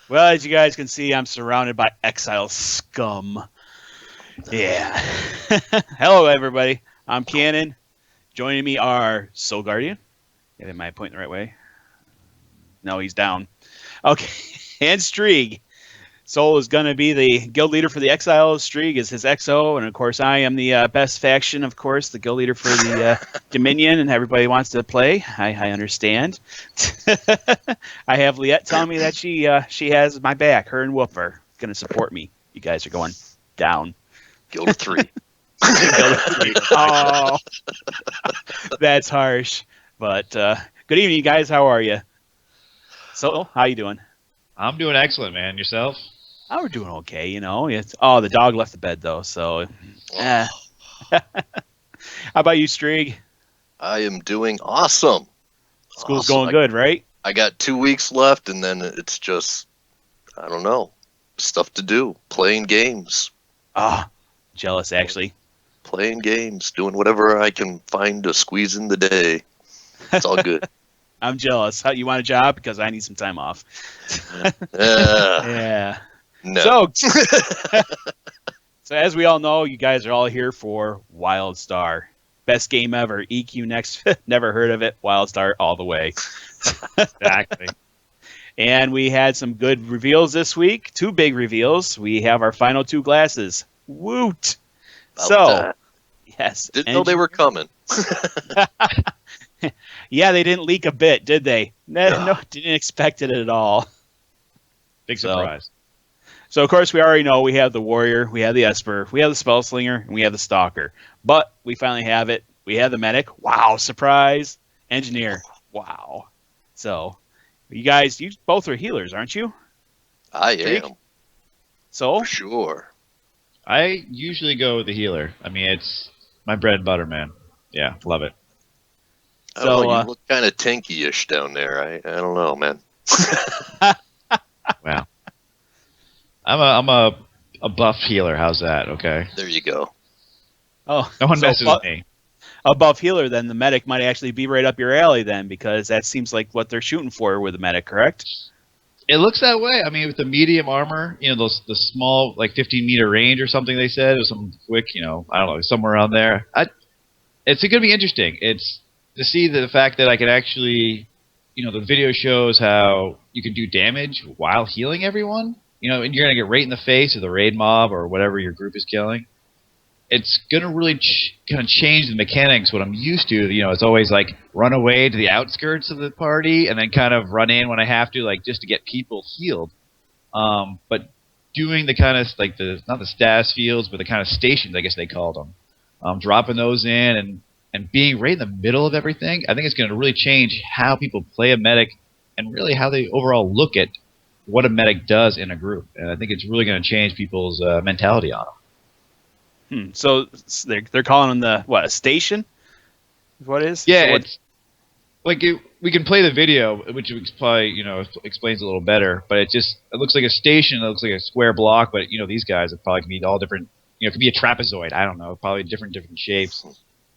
Well, as you guys can see, I'm surrounded by exile scum. Yeah. Hello, everybody. I'm Cannon. Joining me are Soul Guardian. Am I pointing the right way? No, he's down. Okay. And Strieg. Soul is going to be the guild leader for the Exiles. Strieg is his XO. And, of course, I am the best faction, of course, the guild leader for the Dominion, and everybody wants to play. I understand. I have Liette telling me that she has my back. Her and Whoop are going to support me. You guys are going down. Guild of 3. Oh, that's harsh. But good evening, guys. How are you? So, how you doing? I'm doing excellent, man. Yourself? Oh, we're doing okay, you know. The dog left the bed, though, so... How about you, Strieg? I am doing awesome. School's going good, right? I got 2 weeks left, and then it's just, I don't know, stuff to do. Playing games. Jealous, actually. Playing games. Doing whatever I can find to squeeze in the day. It's all good. I'm jealous. You want a job? Because I need some time off. Yeah. No. So as we all know, you guys are all here for WildStar. Best game ever. EQ next. Never heard of it. WildStar all the way. Exactly. And we had some good reveals this week. 2 big reveals. We have our final 2 glasses. Woot! Yes. Didn't know they were coming. Yeah, they didn't leak a bit, did they? No, didn't expect it at all. Big surprise. So, of course, we already know we have the Warrior, we have the Esper, we have the Spellslinger, and we have the Stalker. But we finally have it. We have the Medic. Wow, surprise. Engineer. Wow. So, you guys, you both are healers, aren't you? I am. So? For sure. I usually go with the healer. I mean, it's my bread and butter, man. Yeah, love it. So you look kind of tanky-ish down there. I don't know, man. Wow. I'm a buff healer. How's that? Okay. There you go. Oh, no one messes with me. A buff healer, then the Medic might actually be right up your alley then, because that seems like what they're shooting for with the Medic, correct? It looks that way. I mean, with the medium armor, the small, like 15-meter range or something they said. It was some quick, I don't know, somewhere around there. It's going to be interesting. It's to see the fact that I can actually, the video shows how you can do damage while healing everyone. And you're going to get right in the face of the raid mob or whatever your group is killing. It's going to really kind of change the mechanics, what I'm used to. It's always like run away to the outskirts of the party and then kind of run in when I have to, like just to get people healed. But doing the kind of like not the status fields, but the kind of stations, I guess they called them. Dropping those in and being right in the middle of everything, I think it's going to really change how people play a medic and really how they overall look at what a medic does in a group. And I think it's really going to change people's mentality on them. So they're calling them a station? What is? Yeah, so it's like we can play the video, which probably explains a little better. But it looks like a station. It looks like a square block. But these guys it probably can be all different. It could be a trapezoid. I don't know. Probably different shapes.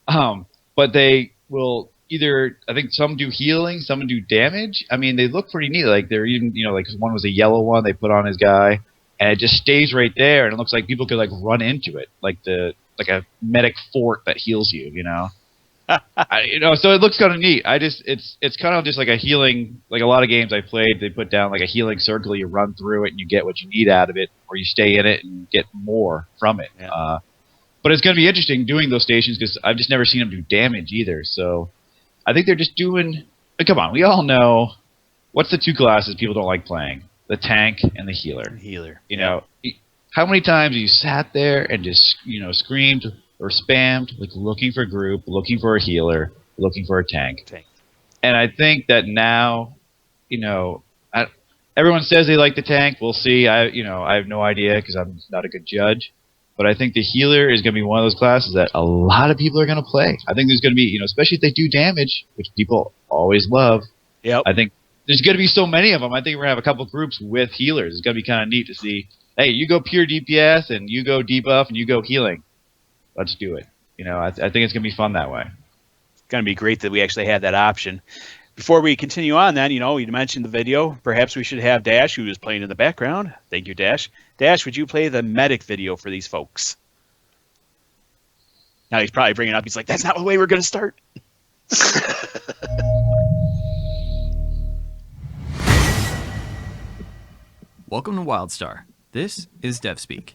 But they will either. I think some do healing, some do damage. I mean, they look pretty neat. Like they're even like one was a yellow one they put on his guy. And it just stays right there, and it looks like people could like run into it, like a medic fort that heals you, so it looks kind of neat. It's kind of just like a healing, like a lot of games I played, they put down like a healing circle, you run through it and you get what you need out of it, or you stay in it and get more from it. Yeah. But it's going to be interesting doing those stations because I've just never seen them do damage either. So I think they're just doing. Come on, we all know what's the 2 classes people don't like playing. The tank and the healer. How many times have you sat there and just screamed or spammed like looking for a group, looking for a healer, looking for a tank? And I think that now, everyone says they like the tank. We'll see. I have no idea because I'm not a good judge. But I think the healer is going to be one of those classes that a lot of people are going to play. I think there's going to be, especially if they do damage, which people always love. Yep. I think there's going to be so many of them. I think we're going to have a couple groups with healers. It's going to be kind of neat to see, hey, you go pure DPS and you go debuff and you go healing. Let's do it. I think it's going to be fun that way. It's going to be great that we actually have that option. Before we continue on, then, you mentioned the video. Perhaps we should have Dash, who is playing in the background. Thank you, Dash. Dash, would you play the medic video for these folks? Now he's probably bringing it up. He's like, that's not the way we're going to start. Welcome to WildStar. This is DevSpeak.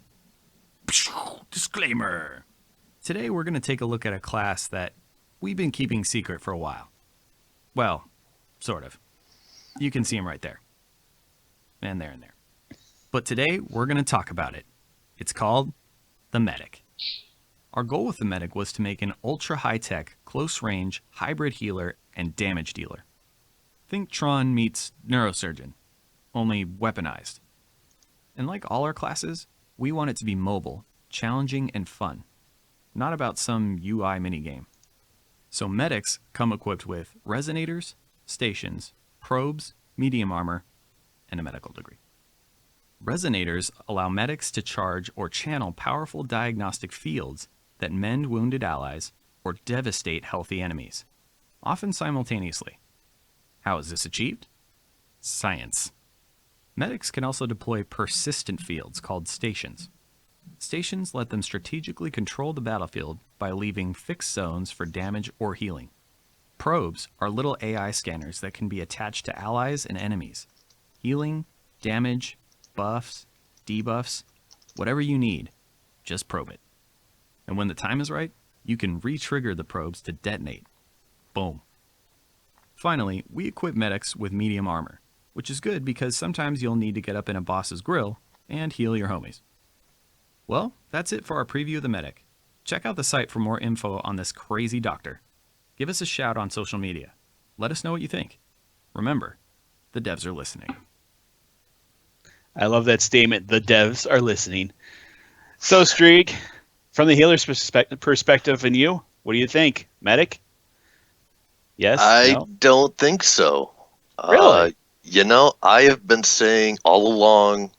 Disclaimer. Today we're going to take a look at a class that we've been keeping secret for a while. Well, sort of. You can see him right there. And there and there. But today we're going to talk about it. It's called the Medic. Our goal with the Medic was to make an ultra high-tech, close-range, hybrid healer and damage dealer. Think Tron meets Neurosurgeon, only weaponized. And like all our classes, we want it to be mobile, challenging, and fun. Not about some UI minigame. So medics come equipped with resonators, stations, probes, medium armor, and a medical degree. Resonators allow medics to charge or channel powerful diagnostic fields that mend wounded allies or devastate healthy enemies, often simultaneously. How is this achieved? Science. Medics can also deploy persistent fields called stations. Stations let them strategically control the battlefield by leaving fixed zones for damage or healing. Probes are little AI scanners that can be attached to allies and enemies. Healing, damage, buffs, debuffs, whatever you need, just probe it. And when the time is right, you can re-trigger the probes to detonate. Boom. Finally, we equip medics with medium armor, which is good because sometimes you'll need to get up in a boss's grill and heal your homies. Well, that's it for our preview of the Medic. Check out the site for more info on this crazy doctor. Give us a shout on social media. Let us know what you think. Remember, the devs are listening. I love that statement. The devs are listening. So, Streak, from the healer's perspective and you, what do you think? Medic? Yes? I No? don't think so. Really? I have been saying all along,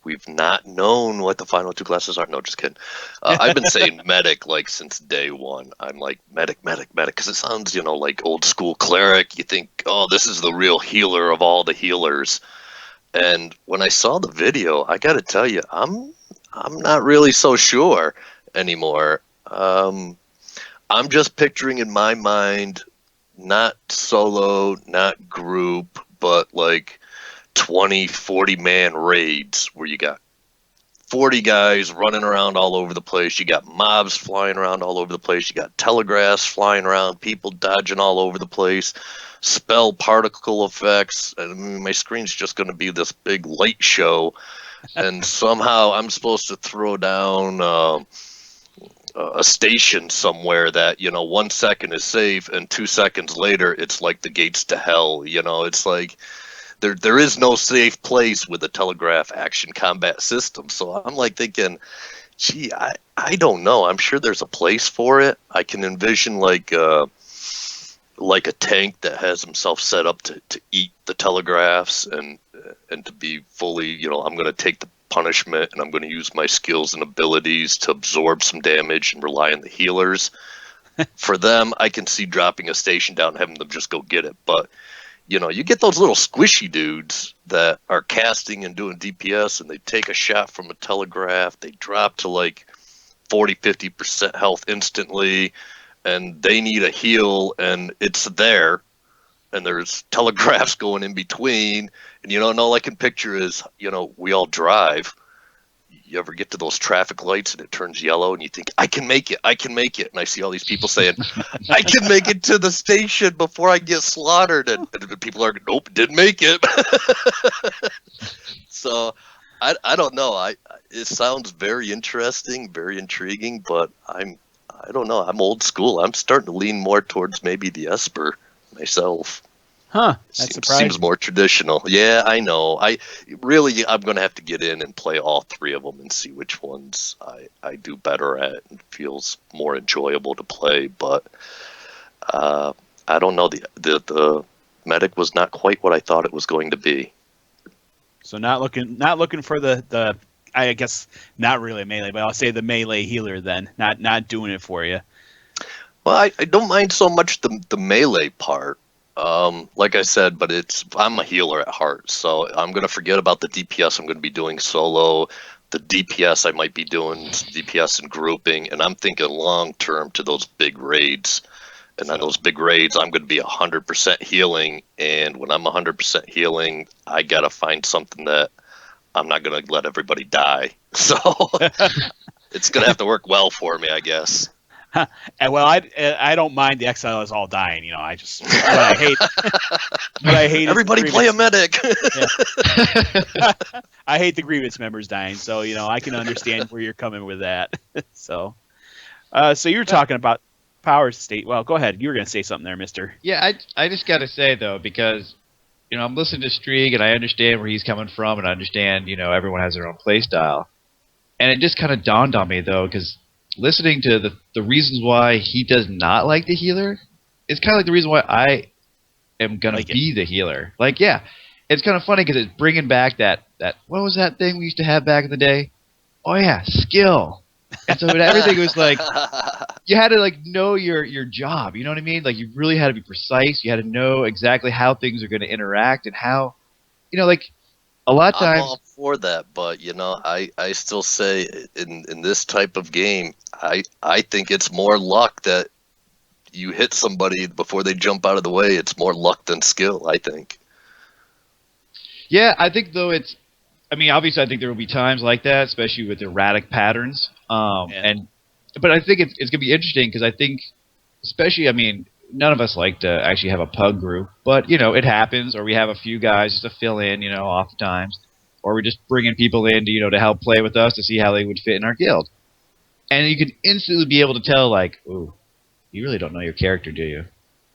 we've not known what the final two classes are. No, just kidding. I've been saying medic like since day one. I'm like medic, because it sounds, like old school cleric. You think, oh, this is the real healer of all the healers. And when I saw the video, I got to tell you, I'm not really so sure anymore. I'm just picturing in my mind, not solo, not group, but like 20, 40 man raids where you got 40 guys running around all over the place. You got mobs flying around all over the place. You got telegraphs flying around, people dodging all over the place, spell particle effects. I mean, my screen's just going to be this big light show. And somehow I'm supposed to throw down a station somewhere that 1 second is safe and 2 seconds later it's like the gates to hell. It's like there is no safe place with a telegraph action combat system. So I'm like thinking, gee, I don't know. I'm sure there's a place for it. I can envision like a tank that has himself set up to eat the telegraphs and to be fully, I'm going to take the punishment and I'm going to use my skills and abilities to absorb some damage and rely on the healers. For them, I can see dropping a station down and having them just go get it. But, you get those little squishy dudes that are casting and doing DPS and they take a shot from a telegraph. They drop to like 40, 50% health instantly and they need a heal and it's there. And there's telegraphs going in between. And, and all I can picture is, we all drive. You ever get to those traffic lights and it turns yellow and you think, I can make it. And I see all these people saying, I can make it to the station before I get slaughtered. And people are, nope, didn't make it. So I don't know. It sounds very interesting, very intriguing, but I don't know. I'm old school. I'm starting to lean more towards maybe the Esper myself. Huh. That's surprising. Seems more traditional. Yeah, I know. I'm going to have to get in and play all three of them and see which ones I do better at and feels more enjoyable to play. But I don't know. The medic was not quite what I thought it was going to be. So not looking for the I guess not really a melee, but I'll say the melee healer then. Not doing it for you. Well, I don't mind so much the melee part. Like I said, but I'm a healer at heart, so I'm gonna forget about the DPS I'm gonna be doing solo. The DPS I might be doing DPS and grouping, and I'm thinking long term to those big raids. And on those big raids, I'm going to be 100% healing. And when I'm 100% healing, I got to find something that I'm not going to let everybody die. So it's going to have to work well for me, I guess. And well, I don't mind the exiles all dying. You know, I just what I hate. What I hate. Everybody is play a medic. I hate the grievance members dying. So you know, I can understand where you're coming with that. So, so you're talking about power state. Well, go ahead. You were going to say something there, Mister. Yeah, I just got to say, though, because, I'm listening to Strieg, and I understand where he's coming from, and I understand, everyone has their own play style. And it just kind of dawned on me, though, because listening to the reasons why he does not like the healer is kind of like the reason why I am going to be the healer. Like, yeah, it's kind of funny because it's bringing back that, what was that thing we used to have back in the day? Oh, yeah, skill. And so everything was like, you had to know your job. You know what I mean? Like you really had to be precise. You had to know exactly how things are going to interact and how, like a lot of times. I'm all for that, but I still say in this type of game, I think it's more luck that you hit somebody before they jump out of the way. It's more luck than skill, I think. Yeah, I think though obviously I think there will be times like that, especially with erratic patterns. But I think it's going to be interesting because I think, especially, none of us like to actually have a pug group, but, it happens, or we have a few guys just to fill in, oftentimes, or we're just bringing people in to, to help play with us to see how they would fit in our guild. And you can instantly be able to tell, like, ooh, you really don't know your character, do you?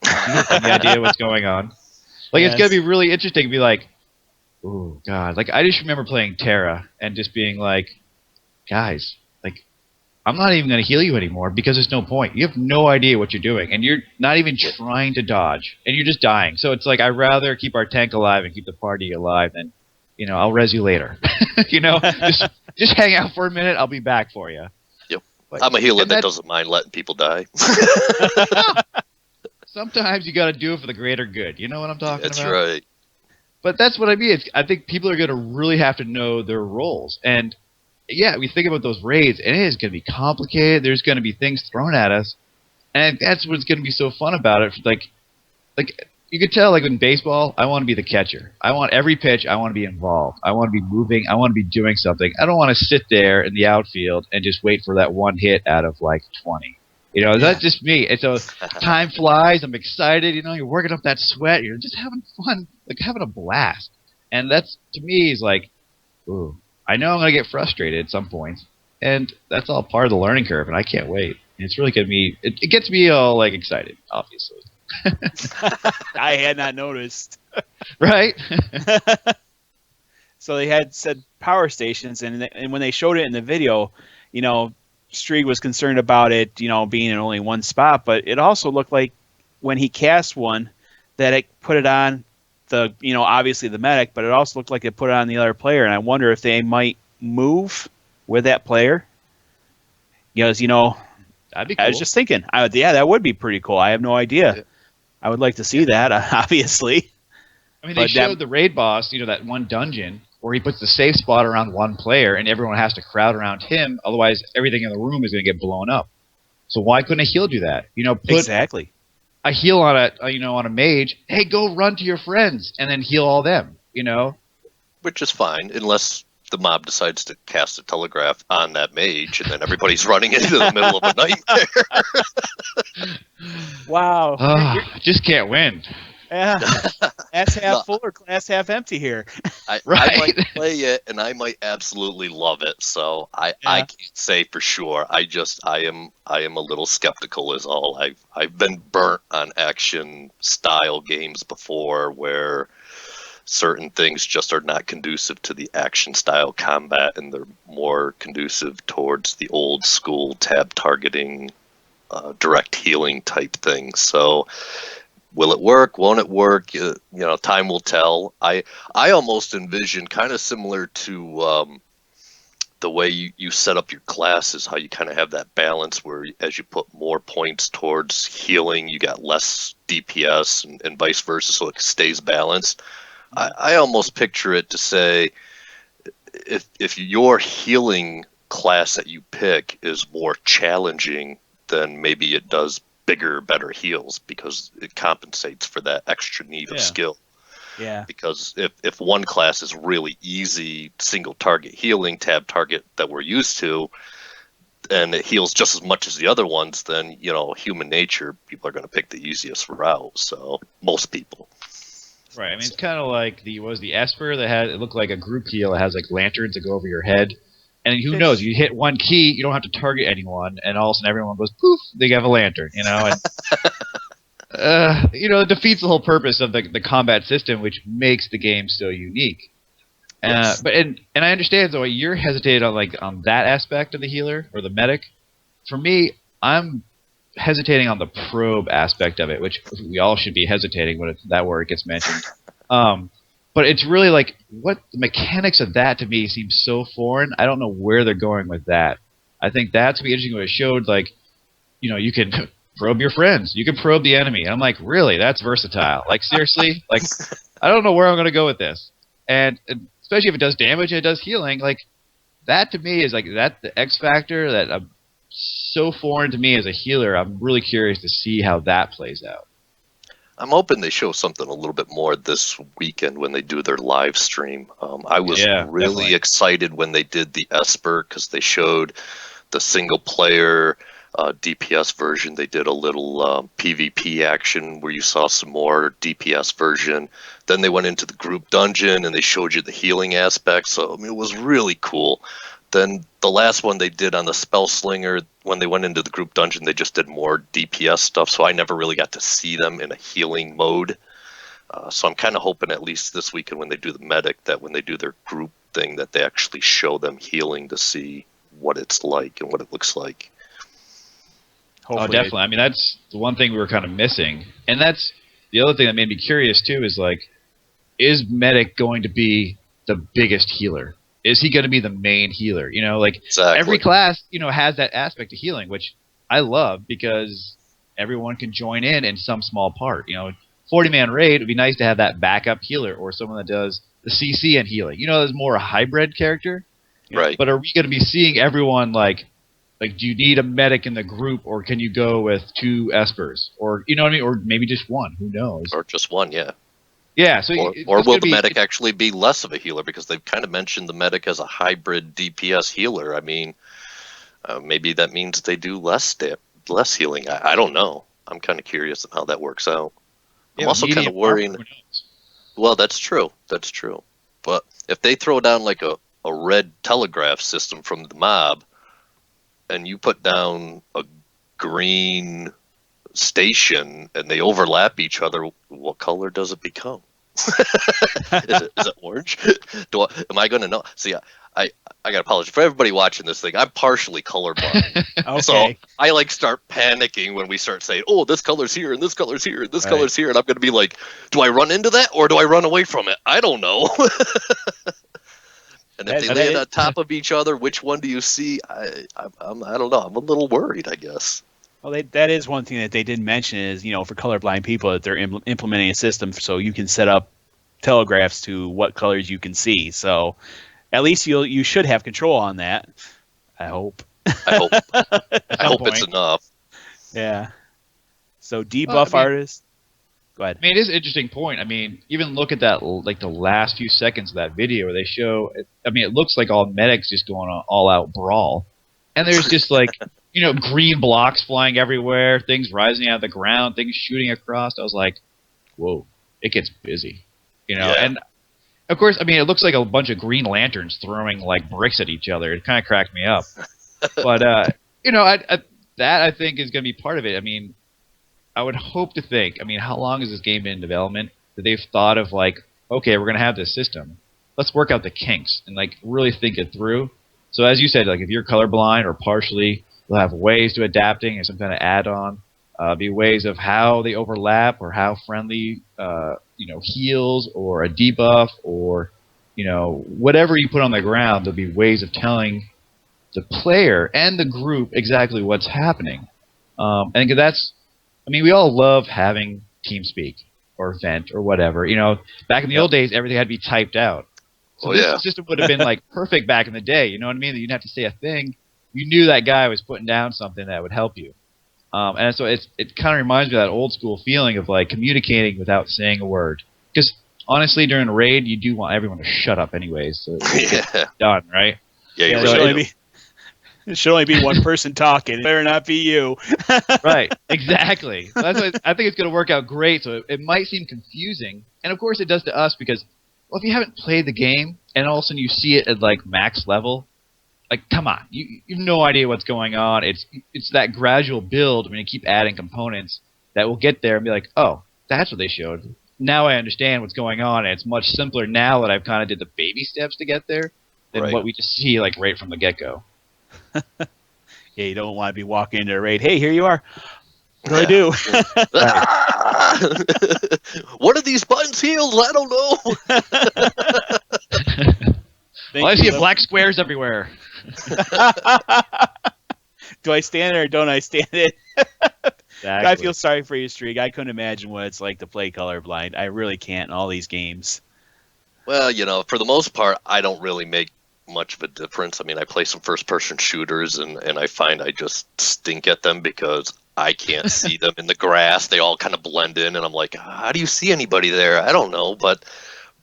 You have any idea what's going on? Like, It's going to be really interesting to be like, ooh, God. Like, I just remember playing Terra and just being like, guys, I'm not even going to heal you anymore because there's no point. You have no idea what you're doing, and you're not even trying to dodge, and you're just dying. So it's like I'd rather keep our tank alive and keep the party alive than, I'll res you later. Just hang out for a minute. I'll be back for you. Yep. I'm a healer that doesn't mind letting people die. Sometimes you got to do it for the greater good. You know what I'm talking about? That's right. But that's what I mean. I think people are going to really have to know their roles, and yeah, we think about those raids, and it is going to be complicated. There's going to be things thrown at us, and that's what's going to be so fun about it. Like you could tell, like in baseball, I want to be the catcher. I want every pitch. I want to be involved. I want to be moving. I want to be doing something. I don't want to sit there in the outfield and just wait for that one hit out of like 20. That's just me. And so time flies. I'm excited. You're working up that sweat. You're just having fun, like having a blast. And that's to me is like, ooh. I know I'm going to get frustrated at some points, and that's all part of the learning curve, and I can't wait. And it's really going to be – it gets me all, like, excited, obviously. I had not noticed. Right? So they had said power stations, and when they showed it in the video, Strieg was concerned about it, being in only one spot, but it also looked like when he cast one that it put it on – obviously the medic, but it also looked like it put it on the other player, and I wonder if they might move with that player. Because, that'd be cool. I was just thinking, that would be pretty cool. I have no idea. Yeah. I would like to see that, obviously. They showed the raid boss, that one dungeon where he puts the safe spot around one player, and everyone has to crowd around him, otherwise everything in the room is going to get blown up. So why couldn't a heal do that? Exactly. I heal on a mage. Hey, go run to your friends and then heal all them. Which is fine, unless the mob decides to cast a telegraph on that mage, and then everybody's running into the middle of a nightmare. Wow! I just can't win. Yeah, glass half full or glass half empty here. I might play it, and I might absolutely love it. So I can't say for sure. I am a little skeptical, is all. I've been burnt on action style games before, where certain things just are not conducive to the action style combat, and they're more conducive towards the old school tab targeting, direct healing type thing. So. Will it work? Won't it work? Time will tell. I almost envision kind of similar to the way you set up your class is how you kind of have that balance where as you put more points towards healing, you got less DPS and vice versa, so it stays balanced. I almost picture it to say if your healing class that you pick is more challenging, then maybe it does bigger, better heals because it compensates for that extra need of skill. Yeah. Because if one class is really easy, single target healing, tab target that we're used to, and it heals just as much as the other ones, then, human nature, people are going to pick the easiest route. So most people. Right. I mean, it's kind of like the Esper that had, it looked like a group heal. It has like lanterns that go over your head. And who knows, you hit one key, you don't have to target anyone, and all of a sudden everyone goes, poof, they have a lantern, and it defeats the whole purpose of the combat system, which makes the game so unique. Yes. But I understand though you're hesitating on that aspect of the healer or the medic. For me, I'm hesitating on the probe aspect of it, which we all should be hesitating when that word gets mentioned. But it's really what the mechanics of that to me seem so foreign. I don't know where they're going with that. I think that's gonna be interesting when it showed you can probe your friends, you can probe the enemy. And I'm like, really? That's versatile. Seriously? I don't know where I'm gonna go with this. And especially if it does damage and it does healing, that to me is that the X factor that I'm so foreign to me as a healer. I'm really curious to see how that plays out. I'm hoping they show something a little bit more this weekend when they do their live stream. I was really definitely excited when they did the Esper because they showed the single player DPS version. They did a little PvP action where you saw some more DPS version. Then they went into the group dungeon and they showed you the healing aspect. So, it was really cool. Then the last one they did on the Spell Slinger, when they went into the group dungeon, they just did more DPS stuff, so I never really got to see them in a healing mode. So I'm kind of hoping at least this weekend when they do the medic, that when they do their group thing, that they actually show them healing to see what it's like and what it looks like. Hopefully. Oh, definitely. I mean, that's the one thing we were kind of missing. And that's the other thing that made me curious, too, is medic going to be the biggest healer? Is he going to be the main healer? Exactly. Every class, has that aspect of healing, which I love because everyone can join in some small part. 40-man raid would be nice to have that backup healer or someone that does the CC and healing. There's more a hybrid character. Right. But are we going to be seeing everyone do you need a medic in the group or can you go with 2 Espers? Or, you know what I mean? Or maybe just 1. Who knows? Or just 1, yeah. Yeah, so or will the medic actually be less of a healer because they've kind of mentioned the medic as a hybrid DPS healer? I mean, maybe that means they do less healing. I don't know. I'm kind of curious on how that works out. I'm also kind of worrying. Well, that's true. That's true. But if they throw down a red telegraph system from the mob, and you put down a green station and they overlap each other, what color does it become? Is it orange? Am I going to know? See, I got to apologize for everybody watching this thing. I'm partially colorblind. Okay. So I start panicking when we start saying, oh, this color's here and this color's here and this color's here. And I'm going to be like, do I run into that or do I run away from it? I don't know. And if they land on top of each other, which one do you see? I don't know. I'm a little worried, I guess. Well, that is one thing that they did mention is, for colorblind people, that they're implementing a system so you can set up telegraphs to what colors you can see. So at least you should have control on that. I hope. I hope it's enough. Yeah. So debuff artists. Go ahead. I mean, it is an interesting point. I mean, even look at that, the last few seconds of that video where they show. It looks like all medics just going on all-out brawl, and there's just green blocks flying everywhere, things rising out of the ground, things shooting across. I was like, whoa, it gets busy, Yeah. And of course, it looks like a bunch of green lanterns throwing bricks at each other. It kind of cracked me up, but that I think is going to be part of it. I would hope to think. How long has this game been in development that they've thought of okay, we're going to have this system. Let's work out the kinks and really think it through. So as you said, if you're colorblind or partially, we'll have ways to adapting and some kind of add-on. Be ways of how they overlap or how friendly, heals or a debuff or, whatever you put on the ground. There'll be ways of telling the player and the group exactly what's happening. And I mean, we all love having TeamSpeak or Vent or whatever. Back in the old days, everything had to be typed out. So this system would have been like perfect back in the day. You know what I mean? That you didn't have to say a thing. You knew that guy was putting down something that would help you. And so it kind of reminds me of that old school feeling of like communicating without saying a word. Because honestly, during a raid, you do want everyone to shut up anyways. So it's done, right? Yeah, you're It should only be one person talking. It better not be you. Right, exactly. So that's why I think it's going to work out great. So it might seem confusing, and of course it does to us because, well, if you haven't played the game and all of a sudden you see it at like max level, like come on, you have no idea what's going on. It's that gradual build when you keep adding components that will get there and be like, oh, that's what they showed. Now I understand what's going on, and it's much simpler now that I've kind of did the baby steps to get there than what we just see like right from the get-go. Yeah, you don't want to be walking into a raid. Hey, here you are. What do I do? What are these buttons healed? I don't know. Well, I see black squares everywhere. Do I stand it or don't I stand it? Exactly. I feel sorry for you, Streak. I couldn't imagine what it's like to play colorblind. I really can't in all these games. Well, for the most part, I don't really make much of a difference. I mean, I play some first-person shooters, and I find I just stink at them because I can't see them in the grass. They all kind of blend in, and I'm like, how do you see anybody there? I don't know. But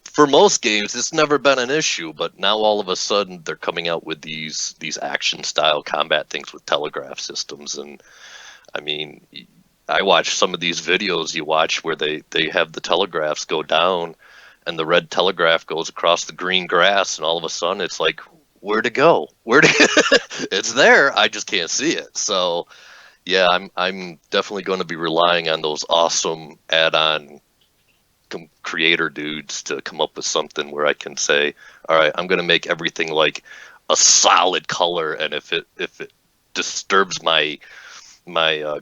for most games, it's never been an issue. But now all of a sudden, they're coming out with these action-style combat things with telegraph systems. And, I mean, I watch some of these videos you watch where they have the telegraphs go down, and the red telegraph goes across the green grass, and all of a sudden it's like, where to go? It's there, I just can't see it. So, yeah, I'm definitely going to be relying on those awesome add-on creator dudes to come up with something where I can say, all right, I'm going to make everything like a solid color, and if it disturbs my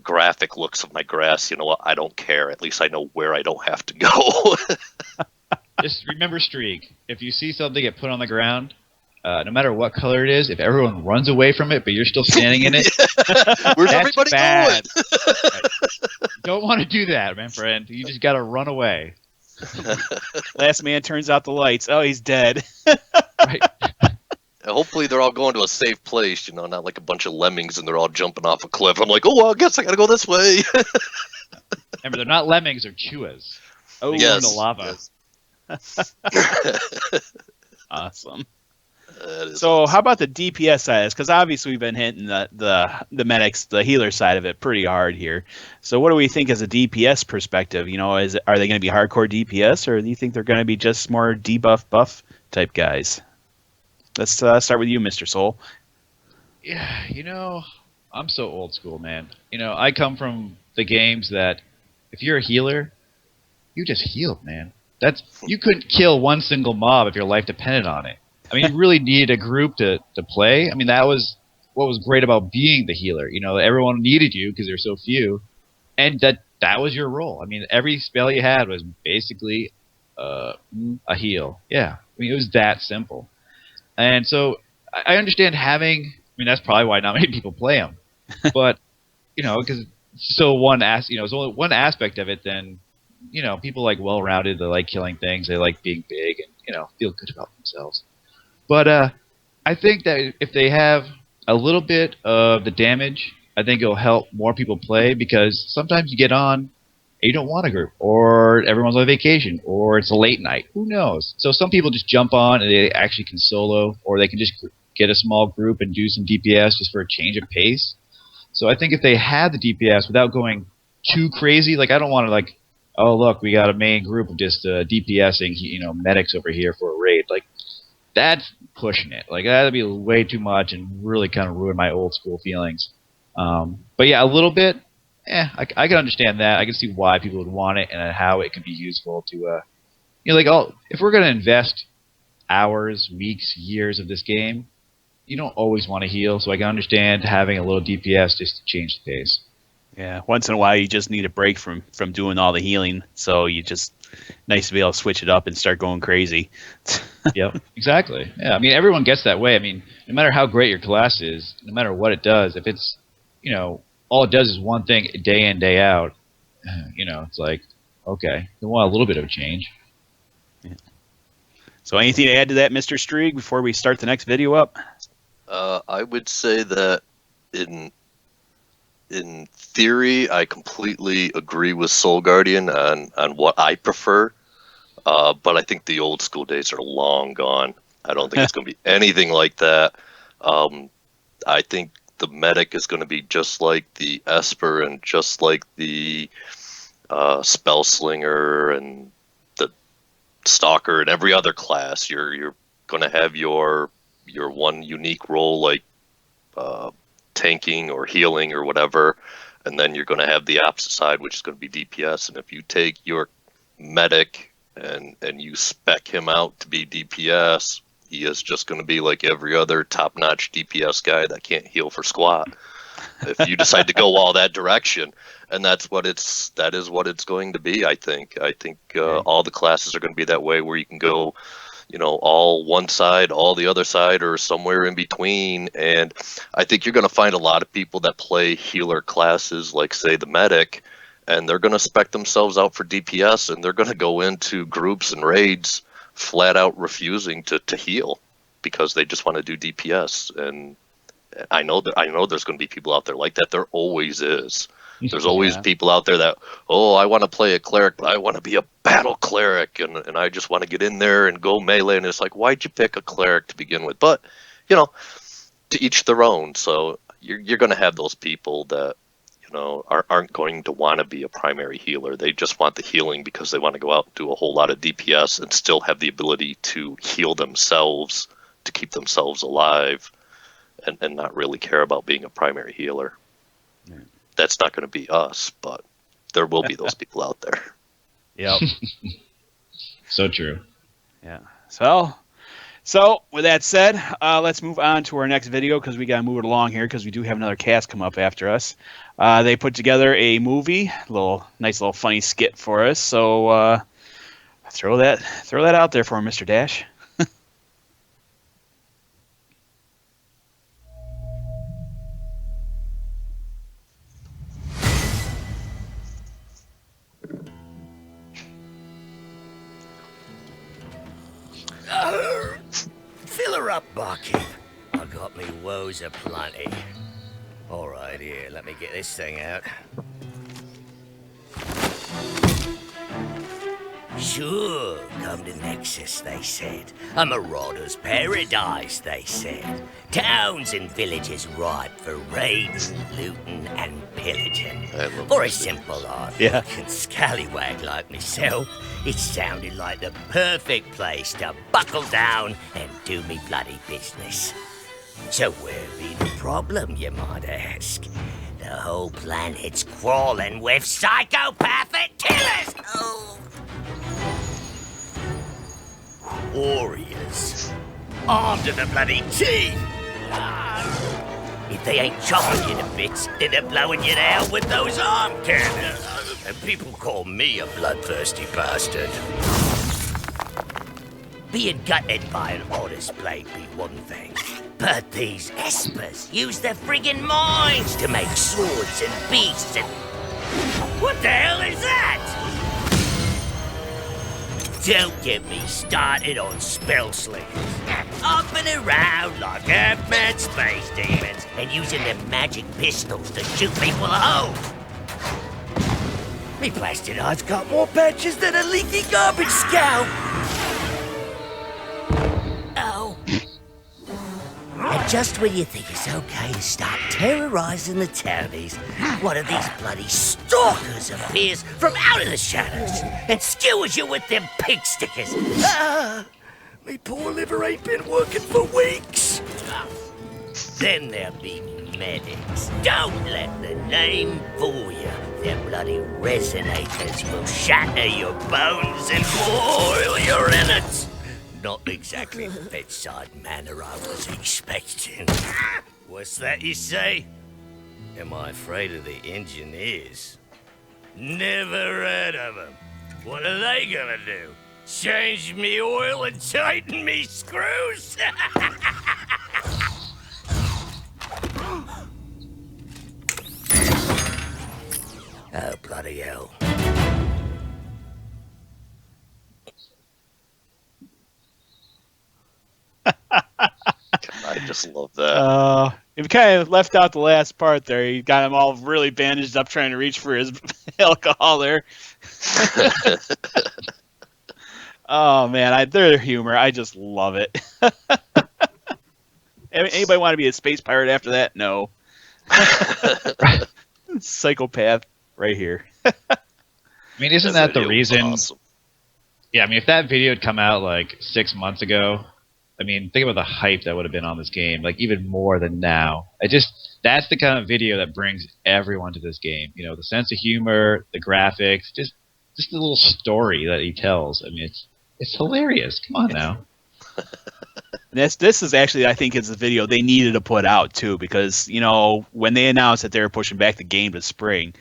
graphic looks of my grass, you know what? I don't care. At least I know where I don't have to go. Just remember, Streak, if you see something get put on the ground, no matter what color it is, if everyone runs away from it, but you're still standing in it, where's everybody going? Don't want to do that, my friend. You just got to run away. Last man turns out the lights. Oh, he's dead. Right. Hopefully they're all going to a safe place, not like a bunch of lemmings and they're all jumping off a cliff. I'm like, oh, well, I guess I got to go this way. Remember, they're not lemmings, they're chuas. Oh, they go into lava. Yes. Awesome. So how about the DPS side? Because obviously we've been hitting the medics, the healer side of it pretty hard here. So what do we think as a DPS perspective? Are they going to be hardcore DPS, or do you think they're going to be just more debuff buff type guys? Let's start with you, Mr. Soul. Yeah, I'm so old school, man. I come from the games that if you're a healer, you just healed, man. You couldn't kill one single mob if your life depended on it. I mean, you really needed a group to play. I mean, that was what was great about being the healer. Everyone needed you because there's so few, and that was your role. I mean, every spell you had was basically a heal. Yeah, I mean, it was that simple. And so I understand having. I mean, that's probably why not many people play them. But because it's only one aspect of it. Then people like well-rounded. They like killing things. They like being big and feel good about themselves. But I think that if they have a little bit of the damage, I think it'll help more people play, because sometimes you get on and you don't want a group, or everyone's on vacation, or it's a late night. Who knows? So some people just jump on and they actually can solo, or they can just get a small group and do some DPS just for a change of pace. So I think if they had the DPS without going too crazy, like I don't want to oh look, we got a main group of just DPSing medics over here for a raid. Like that's pushing it. Like that'd be way too much and really kind of ruin my old school feelings. But yeah, a little bit. I can understand that. I can see why people would want it and how it can be useful to, if we're gonna invest hours, weeks, years of this game, you don't always want to heal. So I can understand having a little DPS just to change the pace. Yeah, once in a while you just need a break from doing all the healing, so you just nice to be able to switch it up and start going crazy. Yep, exactly. Yeah, I mean, everyone gets that way. I mean, no matter how great your class is, no matter what it does, if it's, all it does is one thing day in, day out, it's like, okay, you want a little bit of a change. So anything to add to that, Mr. Streeg, before we start the next video up? I would say that in theory, I completely agree with Soul Guardian on what I prefer. But I think the old school days are long gone. I don't think it's going to be anything like that. I think the medic is going to be just like the Esper and just like the Spell Slinger and the Stalker and every other class. You're going to have your one unique role like tanking or healing or whatever, and then you're going to have the opposite side, which is going to be DPS. And if you take your medic and you spec him out to be DPS, he is just going to be like every other top-notch DPS guy that can't heal for squat. If you decide to go all that direction, and that is what it's going to be. I think all the classes are going to be that way, where you can go, all one side, all the other side, or somewhere in between. And I think you're going to find a lot of people that play healer classes, like say the medic, and they're going to spec themselves out for DPS, and they're going to go into groups and raids flat out refusing to heal because they just want to do DPS. And I know there's going to be people out there like that. There always is. There's always people out there that, I want to play a cleric, but I want to be a battle cleric, and I just want to get in there and go melee. And it's like, why'd you pick a cleric to begin with? But, to each their own. So you're going to have those people that, aren't going to want to be a primary healer. They just want the healing because they want to go out and do a whole lot of DPS and still have the ability to heal themselves, to keep themselves alive, and not really care about being a primary healer. Yeah. That's not going to be us, but there will be those people out there. Yep. So true. Yeah. So with that said, let's move on to our next video because we got to move it along here because we do have another cast come up after us. They put together a movie, nice little funny skit for us. So throw that out there for him, Mr. Dash. Fill her up, barkeep. I got me woes aplenty. All right, here, let me get this thing out. Sure, come to Nexus, they said. A marauder's paradise, they said. Towns and villages ripe for raiding, looting, and pillaging. For a simple hard-working scallywag like myself, it sounded like the perfect place to buckle down and do me bloody business. So where be the problem, you might ask? The whole planet's crawling with psychopathic killers! Oh. Warriors, armed to the bloody teeth! If they ain't chopping you to bits, then they're blowing you to hell with those arm cannons. And people call me a bloodthirsty bastard. Being gutted by an honest blade be one thing, but these espers use their friggin' minds to make swords and beasts and... What the hell is that? Don't get me started on spell slingers. Up and around like half-mad space demons and using them magic pistols to shoot people at home. Me blasted eyes got more patches than a leaky garbage scout. Oh. And just when you think it's okay to start terrorizing the townies, one of these bloody stalkers appears from out of the shadows and skewers you with them pig stickers. Me poor liver ain't been working for weeks. Then there be medics. Don't let the name fool you. Their bloody resonators will shatter your bones and boil your innards. Not exactly the bedside manner I was expecting. What's that you say? Am I afraid of the engineers? Never heard of them. What are they gonna do? Change me oil and tighten me screws? Oh, bloody hell. I just love that. He kind of left out the last part there. He got him all really bandaged up trying to reach for his alcohol there. Oh man, their humor, I just love it. Anybody want to be a space pirate after that? No. Psychopath right here. I mean, isn't that the video was reason? awesome. Yeah, I mean, if that video had come out like 6 months ago, I mean, think about the hype that would have been on this game, like even more than now. That's the kind of video that brings everyone to this game. You know, the sense of humor, the graphics, just the little story that he tells. I mean, it's hilarious. Come on now. And this is actually, I think, is the video they needed to put out too, because when they announced that they were pushing back the game to spring,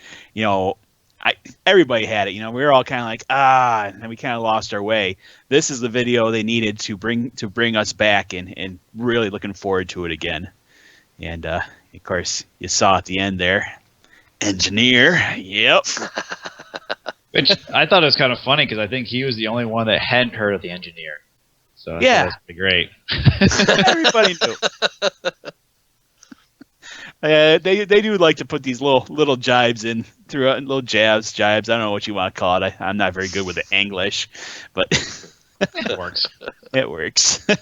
everybody had it. We were all kind of like and we kind of lost our way. This is the video they needed to bring us back, and really looking forward to it again. And of course, you saw at the end there, engineer. Yep. Which I thought it was kind of funny because I think he was the only one that hadn't heard of the engineer. So Yeah. that's pretty great. Everybody knew. They do like to put these little jibes in throughout, little jibes. I don't know what you want to call it. I'm not very good with the English, but It works. it works. Well,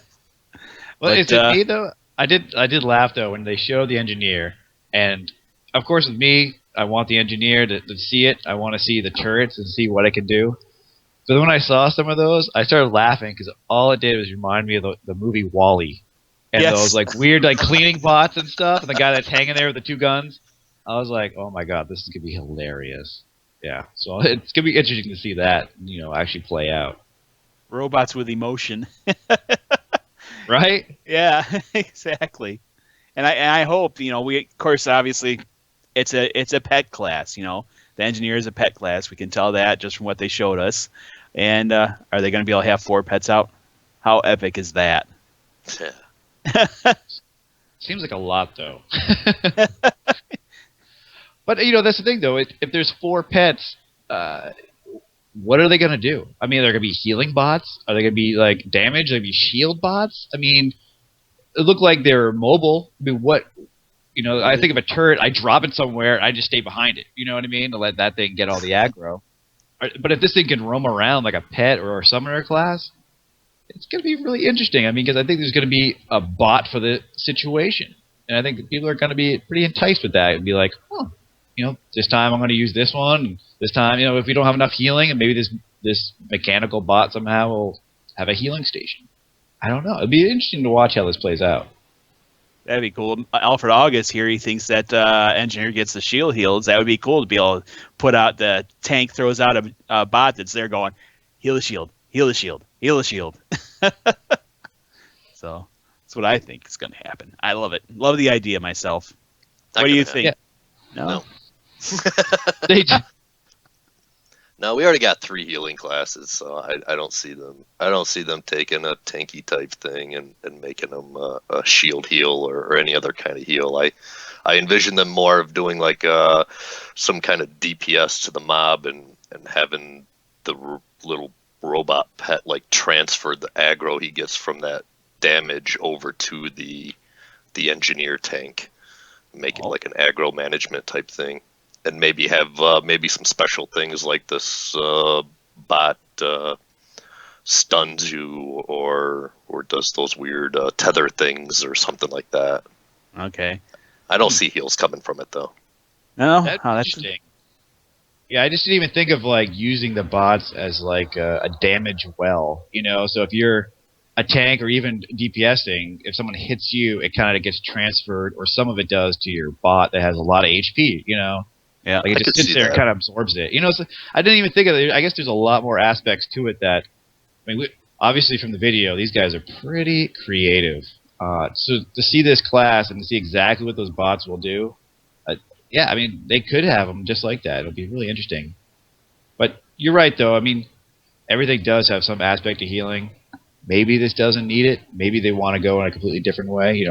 But, is it me though? I did laugh though when they showed the engineer, and of course with me, I want the engineer to see it. I want to see the turrets and see what it can do. But when I saw some of those, I started laughing because all it did was remind me of the movie WALL-E. And Yes. those like weird like cleaning bots and stuff, and the guy that's hanging there with the two guns. I was like, oh my god, this is gonna be hilarious. Yeah, so it's gonna be interesting to see that actually play out. Robots with emotion. Right? Yeah, exactly. And I hope we, of course, obviously it's a pet class. The engineer is a pet class. We can tell that just from what they showed us. And are they going to be able to have 4 pets out? How epic is that? Yeah. Seems like a lot though. But that's the thing though. If there's 4 pets, what are they gonna do? I mean, are they gonna be healing bots? Are they gonna be like damage? Are they gonna be shield bots? I mean, it looked like they're mobile. I mean, what? I think of a turret. I drop it somewhere. I just stay behind it. You know what I mean? To let that thing get all the aggro. But if this thing can roam around like a pet or a summoner class, it's going to be really interesting. I mean, because I think there's going to be a bot for the situation. And I think that people are going to be pretty enticed with that and be like, oh, this time I'm going to use this one. And this time, if we don't have enough healing, and maybe this mechanical bot somehow will have a healing station. I don't know. It'd be interesting to watch how this plays out. That'd be cool. Alfred August here, he thinks that engineer gets the shield heals. That would be cool to be able to put out the tank, throws out a bot that's there going, heal the shield, heal the shield, heal the shield. So that's what I think is going to happen. I love it. Love the idea myself. Not What do you gonna think? happen. No? They No, we already got 3 healing classes, so I don't see them. I don't see them taking a tanky type thing and making them a shield heal or any other kind of heal. I envision them more of doing like some kind of DPS to the mob and having the little robot pet like transfer the aggro he gets from that damage over to the engineer tank, make it like an aggro management type thing. And maybe have maybe some special things like this bot stuns you or does those weird tether things or something like that. Okay. I don't see heals coming from it though. No? That's Oh, that's interesting. Yeah, I just didn't even think of like using the bots as like a damage well. So if you're a tank or even DPSing, if someone hits you, it kind of gets transferred, or some of it does to your bot that has a lot of HP. Yeah. Like it I just could sits see there and that. kind of absorbs it. So I didn't even think of it. I guess there's a lot more aspects to it that, obviously from the video, these guys are pretty creative. So to see this class and to see exactly what those bots will do, yeah, I mean, they could have them just like that. It'll be really interesting. But you're right, though. I mean, everything does have some aspect of healing. Maybe this doesn't need it. Maybe they want to go in a completely different way.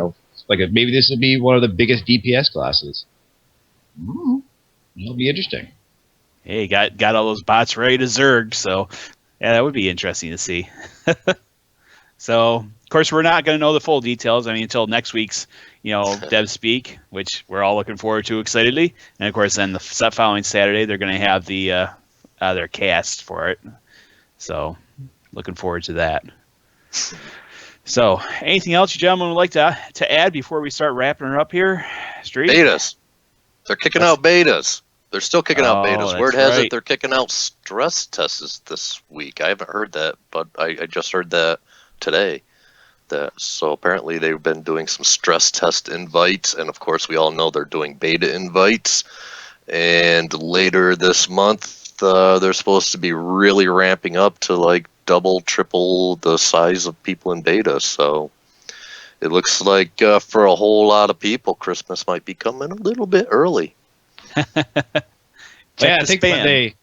Maybe this will be one of the biggest DPS classes. It'll be interesting. Hey, got all those bots ready to zerg, so yeah, that would be interesting to see. So, of course, we're not going to know the full details. I mean, until next week's, Dev Speak, which we're all looking forward to excitedly. And of course, then the following Saturday, they're going to have the their cast for it. So, looking forward to that. So, anything else you gentlemen would like to add before we start wrapping her up here? Street? Betas. They're kicking out betas. They're still kicking out betas. that's Word has right. it they're kicking out stress tests this week. I haven't heard that, but I just heard that today. So apparently they've been doing some stress test invites, and of course we all know they're doing beta invites. And later this month, they're supposed to be really ramping up to like double, triple the size of people in beta. So it looks like for a whole lot of people, Christmas might be coming a little bit early. Check I the think spam.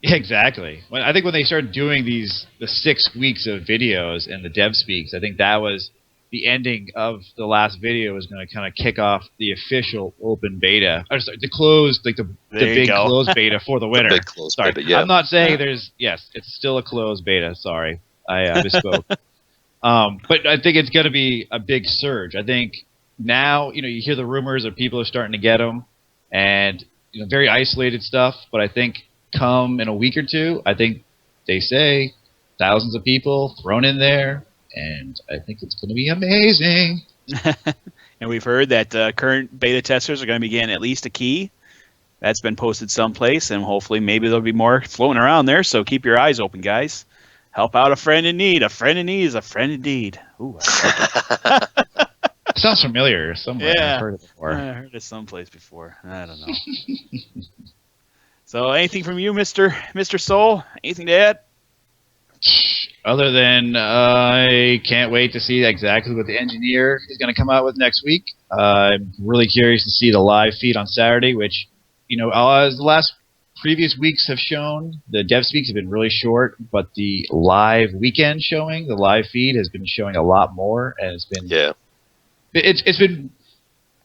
exactly. I think when they started doing the 6 weeks of videos and the dev speaks, I think that was the ending of the last video was going to kind of kick off the official open beta. Or sorry, the closed, like the There you big go. closed beta for the winter. big closed Sorry, beta, yeah. I'm not saying it's still a closed beta. Sorry, I misspoke. But I think it's going to be a big surge. I think now, you hear the rumors of people are starting to get them, and very isolated stuff. But I think come in a week or two, I think they say thousands of people thrown in there, and I think it's going to be amazing. And we've heard that current beta testers are going to be getting at least a key. That's been posted someplace, and hopefully maybe there'll be more floating around there. So keep your eyes open, guys. Help out a friend in need. A friend in need is a friend indeed. Ooh, I like it. Sounds familiar somewhere. Yeah. I've heard it before. I heard it someplace before. I don't know. So anything from you, Mr. Soul? Anything to add? Other than I can't wait to see exactly what the engineer is going to come out with next week. I'm really curious to see the live feed on Saturday, which, as the last previous weeks have shown, the dev speaks have been really short, but the live weekend showing, the live feed has been showing a lot more, and it's been it's been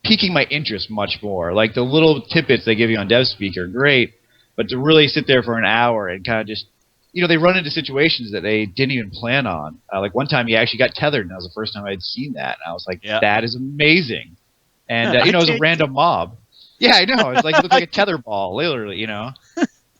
piquing my interest much more. Like the little tidbits they give you on DevSpeak are great, but to really sit there for an hour and kind of just, they run into situations that they didn't even plan on. Like one time he actually got tethered, and that was the first time I'd seen that. And I was like, that is amazing. And, it was a random mob. Yeah, I know. It's like, it looked like a tether ball, literally,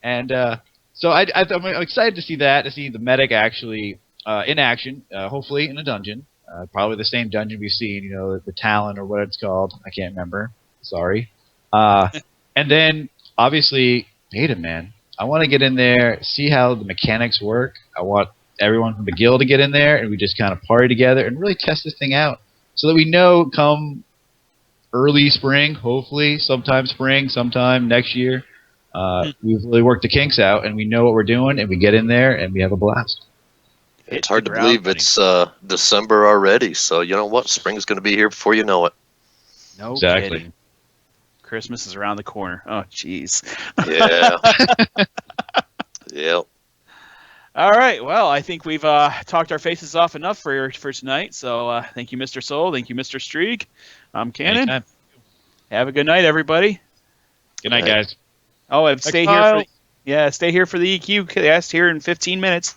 And so I'm excited to see that, to see the medic actually in action, hopefully in a dungeon. Probably the same dungeon we've seen, the Talon or what it's called. I can't remember. Sorry. And then, obviously, beta, man. I want to get in there, see how the mechanics work. I want everyone from the guild to get in there, and we just kind of party together and really test this thing out so that we know come early spring, hopefully, sometime spring, sometime next year, we've really worked the kinks out, and we know what we're doing, and we get in there, and we have a blast. It's hard to believe it's December already, so you know what? Spring's going to be here before you know it. No Exactly. kidding. Christmas is around the corner. Oh, jeez. Yeah. Yep. All right. Well, I think we've talked our faces off enough for tonight. So thank you, Mr. Soul. Thank you, Mr. Streak. I'm Cannon. Anytime. Have a good night, everybody. Good night, guys. Oh, and stay here for the EQ cast here in 15 minutes.